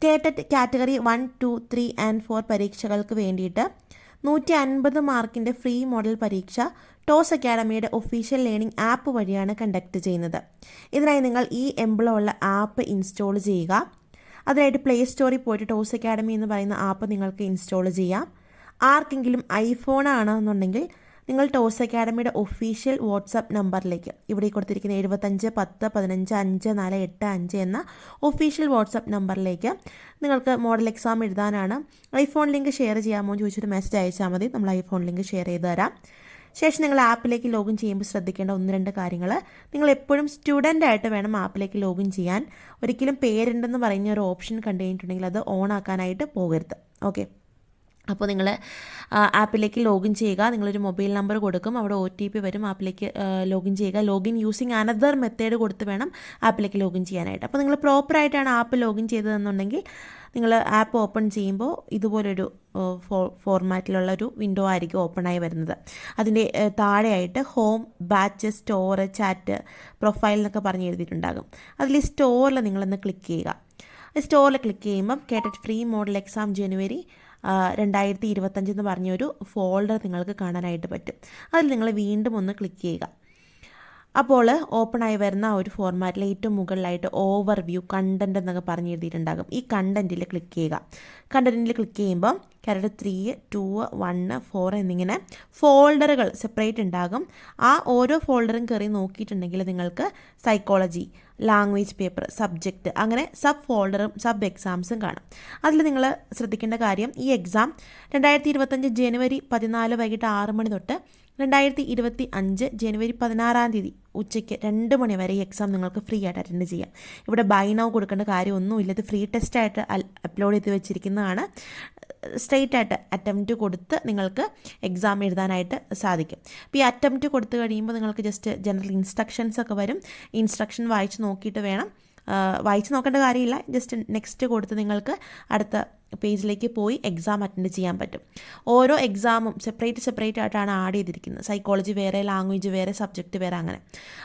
കേട്ടറ്റ് category 1, 2, 3 and 4 പരീക്ഷകൾക്ക് വേണ്ടിയിട്ട് 150 മാർക്കിൻ്റെ ഫ്രീ മോഡൽ പരീക്ഷ ടോസ് അക്കാഡമിയുടെ ഒഫീഷ്യൽ ലേണിംഗ് ആപ്പ് വഴിയാണ് കണ്ടക്ട് ചെയ്യുന്നത്. ഇതിനായി നിങ്ങൾ ഈ എംബ്ലമുള്ള ആപ്പ് ഇൻസ്റ്റാൾ ചെയ്യുക. അതിനായിട്ട് പ്ലേ സ്റ്റോറിൽ പോയിട്ട് ടോസ് അക്കാഡമി എന്ന് പറയുന്ന ആപ്പ് നിങ്ങൾക്ക് ഇൻസ്റ്റാൾ ചെയ്യാം. ആർക്കെങ്കിലും ഐഫോൺ ആണെന്നുണ്ടെങ്കിൽ നിങ്ങൾ ടോസ് അക്കാഡമിയുടെ ഒഫീഷ്യൽ വാട്സപ്പ് നമ്പറിലേക്ക് ഇവിടെ കൊടുത്തിരിക്കുന്ന 75 10 15 5 4 8 5 എന്ന ഒഫീഷ്യൽ വാട്സപ്പ് നമ്പറിലേക്ക് നിങ്ങൾക്ക് മോഡൽ എക്സാം എഴുതാനാണ്. ഐഫോൺ ലിങ്ക് ഷെയർ ചെയ്യാമോ എന്ന് ചോദിച്ചിട്ട് മെസ്സേജ് അയച്ചാൽ മതി. നമ്മൾ ഐഫോൺ ലിങ്ക് ഷെയർ ചെയ്ത് തരാം. ശേഷം നിങ്ങൾ ആപ്പിലേക്ക് ലോഗിൻ ചെയ്യുമ്പോൾ ശ്രദ്ധിക്കേണ്ട 1-2 കാര്യങ്ങൾ. നിങ്ങൾ എപ്പോഴും സ്റ്റുഡൻ്റ് ആയിട്ട് വേണം ആപ്പിലേക്ക് ലോഗിൻ ചെയ്യാൻ. ഒരിക്കലും പേരൻ്റ് പറയുന്ന ഒരു ഓപ്ഷൻ കണ്ടു കഴിഞ്ഞിട്ടുണ്ടെങ്കിൽ അത് ഓൺ ആക്കാനായിട്ട് പോകരുത്. ഓക്കെ, അപ്പോൾ നിങ്ങൾ ആപ്പിലേക്ക് ലോഗിൻ ചെയ്യുക. നിങ്ങളൊരു മൊബൈൽ നമ്പർ കൊടുക്കും, അവിടെ OTP വരും. ആപ്പിലേക്ക് ലോഗിൻ ചെയ്യുക. ലോഗിൻ യൂസിങ് അനദർ മെത്തേഡ് കൊടുത്ത് വേണം ആപ്പിലേക്ക് ലോഗിൻ ചെയ്യാനായിട്ട്. അപ്പോൾ നിങ്ങൾ പ്രോപ്പറായിട്ടാണ് ആപ്പ് ലോഗിൻ ചെയ്തതെന്നുണ്ടെങ്കിൽ നിങ്ങൾ ആപ്പ് ഓപ്പൺ ചെയ്യുമ്പോൾ ഇതുപോലൊരു ഫോർമാറ്റിലുള്ളൊരു വിൻഡോ ആയിരിക്കും ഓപ്പണായി വരുന്നത്. അതിൻ്റെ താഴെയായിട്ട് home, batch, store, chat, profile എന്നൊക്കെ പറഞ്ഞ് എഴുതിയിട്ടുണ്ടാകും. അതിൽ സ്റ്റോറിൽ നിങ്ങളൊന്ന് ക്ലിക്ക് ചെയ്യുക. സ്റ്റോറിൽ ക്ലിക്ക് ചെയ്യുമ്പം കേട്ടറ്റ് ഫ്രീ മോഡൽ എക്സാം ജനുവരി 2025 എന്ന് പറഞ്ഞൊരു ഫോൾഡർ നിങ്ങൾക്ക് കാണാനായിട്ട് പറ്റും. അതിൽ നിങ്ങൾ വീണ്ടും ഒന്ന് ക്ലിക്ക് ചെയ്യുക. അപ്പോൾ ഓപ്പണായി വരുന്ന ഒരു ഫോർമാറ്റിൽ ഏറ്റവും മുകളിലായിട്ട് ഓവർവ്യൂ, കണ്ടൻറ്റ് എന്നൊക്കെ പറഞ്ഞ് എഴുതിയിട്ടുണ്ടാകും. ഈ കണ്ടൻറ്റിൽ ക്ലിക്ക് ചെയ്യുക. കണ്ടൻറ്റിൽ ക്ലിക്ക് ചെയ്യുമ്പോൾ കാറ്റഗറി 3, 2, 1, 4 എന്നിങ്ങനെ ഫോൾഡറുകൾ സെപ്പറേറ്റ് ഉണ്ടാകും. ആ ഓരോ ഫോൾഡറും കയറി നോക്കിയിട്ടുണ്ടെങ്കിൽ നിങ്ങൾക്ക് സൈക്കോളജി, ലാംഗ്വേജ് പേപ്പർ, സബ്ജക്റ്റ് അങ്ങനെ സബ് ഫോൾഡറും സബ് എക്സാംസും കാണും. അതിൽ നിങ്ങൾ ശ്രദ്ധിക്കേണ്ട കാര്യം, ഈ എക്സാം 2025 ജനുവരി 14 വൈകിട്ട് 6 മണി തൊട്ട് 2025 ജനുവരി 16 ഉച്ചയ്ക്ക് 2 മണി വരെ ഈ എക്സാം നിങ്ങൾക്ക് ഫ്രീ ആയിട്ട് അറ്റൻഡ് ചെയ്യാം. ഇവിടെ ബൈ നൗ കൊടുക്കേണ്ട കാര്യമൊന്നുമില്ല. ഇത് ഫ്രീ ടെസ്റ്റായിട്ട് അപ്ലോഡ് ചെയ്ത് വെച്ചിരിക്കുന്നതാണ്. സ്ട്രെയിറ്റ് ആയിട്ട് അറ്റംപ്റ്റ് കൊടുത്ത് നിങ്ങൾക്ക് എക്സാം എഴുതാനായിട്ട് സാധിക്കും. അപ്പോൾ ഈ അറ്റംപ്റ്റ് കൊടുത്തു കഴിയുമ്പോൾ നിങ്ങൾക്ക് ജസ്റ്റ് ജനറൽ ഇൻസ്ട്രക്ഷൻസ് ഒക്കെ വരും. ഇൻസ്ട്രക്ഷൻ വായിച്ച് നോക്കിയിട്ട് വേണം, വായിച്ച് നോക്കേണ്ട കാര്യമില്ല, ജസ്റ്റ് നെക്സ്റ്റ് കൊടുത്ത് നിങ്ങൾക്ക് അടുത്ത പേജിലേക്ക് പോയി എക്സാം അറ്റൻഡ് ചെയ്യാൻ പറ്റും. ഓരോ എക്സാമും സെപ്പറേറ്റ് ആയിട്ടാണ് ആഡ് ചെയ്തിരിക്കുന്നത്. സൈക്കോളജി വേറെ, ലാംഗ്വേജ് വേറെ, സബ്ജക്റ്റ് വേറെ, അങ്ങനെ.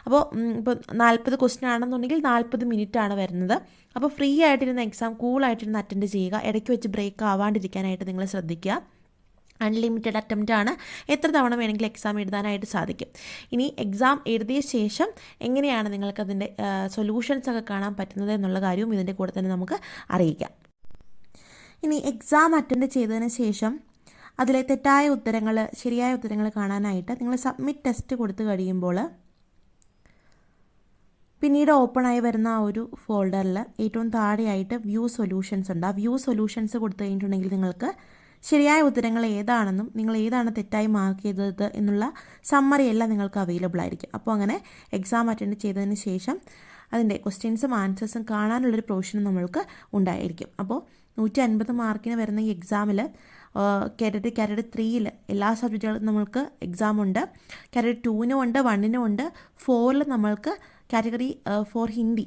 അപ്പോൾ ഇപ്പോൾ 40 ക്വസ്റ്റ്യൻ ആണെന്നുണ്ടെങ്കിൽ 40 മിനിറ്റാണ് വരുന്നത്. അപ്പോൾ ഫ്രീ ആയിട്ടിരുന്ന എക്സാം കൂളായിട്ടിരുന്ന് അറ്റൻഡ് ചെയ്യുക. ഇടയ്ക്ക് വെച്ച് ബ്രേക്ക് ആവാണ്ടിരിക്കാനായിട്ട് നിങ്ങൾ ശ്രദ്ധിക്കുക. അൺലിമിറ്റഡ് അറ്റംപ്റ്റ് ആണ്. എത്ര തവണ വേണമെങ്കിലും എക്സാം എഴുതാനായിട്ട് സാധിക്കും. ഇനി എക്സാം എഴുതിയ ശേഷം എങ്ങനെയാണ് നിങ്ങൾക്കതിൻ്റെ സൊല്യൂഷൻസ് ഒക്കെ കാണാൻ പറ്റുന്നത് എന്നുള്ള കാര്യവും ഇതിൻ്റെ കൂടെ തന്നെ നമുക്ക് അറിയിക്കാം. ഇനി എക്സാം അറ്റൻഡ് ചെയ്തതിന് ശേഷം അതിലെ തെറ്റായ ഉത്തരങ്ങൾ, ശരിയായ ഉത്തരങ്ങൾ കാണാനായിട്ട് നിങ്ങൾ സബ്മിറ്റ് ടെസ്റ്റ് കൊടുത്തു കഴിയുമ്പോൾ പിന്നീട് ഓപ്പണായി വരുന്ന ആ ഒരു ഫോൾഡറിൽ ഏറ്റവും താഴെയായിട്ട് വ്യൂ സൊല്യൂഷൻസ് ഉണ്ട്. ആ വ്യൂ സൊല്യൂഷൻസ് കൊടുത്തു കഴിഞ്ഞിട്ടുണ്ടെങ്കിൽ നിങ്ങൾക്ക് ശരിയായ ഉത്തരങ്ങൾ ഏതാണെന്നും നിങ്ങൾ ഏതാണ് തെറ്റായി മാർക്ക് ചെയ്തത് എന്നുള്ള സമ്മറി എല്ലാം നിങ്ങൾക്ക് അവൈലബിൾ ആയിരിക്കും. അപ്പോൾ അങ്ങനെ എക്സാം അറ്റൻഡ് ചെയ്തതിന് ശേഷം അതിൻ്റെ ക്വസ്റ്റ്യൻസും ആൻസേഴ്സും കാണാനുള്ളൊരു പ്രൊവിഷനും നമ്മൾക്ക് ഉണ്ടായിരിക്കും. അപ്പോൾ 150 മാർക്കിന് വരുന്ന ഈ എക്സാമിൽ കാറ്റഗറി 3 എല്ലാ സബ്ജക്റ്റുകളും നമ്മൾക്ക് എക്സാം ഉണ്ട്. കാറ്റഗറി 2 ഉണ്ട്, 1 ഉണ്ട്, 4 നമ്മൾക്ക് കാറ്റഗറി 4 ഹിന്ദി